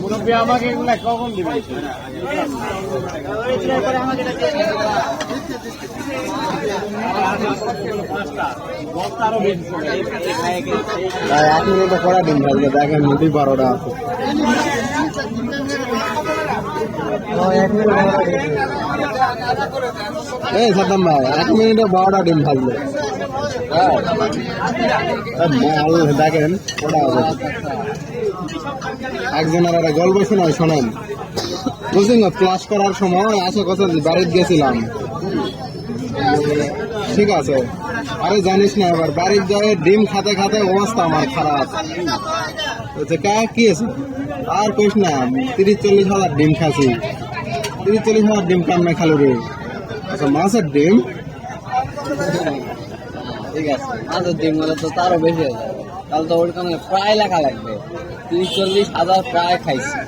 মুরব্বী আমাকে এগুলা কখন দিবে? আপনি এটা করা দিন ভাবলে দেখেন নদী 12টা আছে। এই সাদ্দাম ভাই 1 মিনিটে 12টা ডিম ভাজলো। দেখেন ওটা একজনের একটা গল্প শোনায় শোনেন। বুঝলেন ক্লাস করার সময় আশেপাশে বাড়িতে গেছিলাম, ঠিক আছে? আরে জানিস না, এবার বাড়ির যায় ডিম খাতে খাতে অবস্থা আমার খারাপ। কি আছে আর কইস না, 30-40 হাজার ডিম খাচ্ছি। 30-40 হাজার ডিম কান্না খালো রে। আচ্ছা মাছের ডিম ঠিক আছে, মাছের ডিম হলে তো তারও বেশি হয়ে যাবে। তাহলে তো ওরকম প্রায় লেখা লাগবে, 30-40 হাজার প্রায় খাইছি।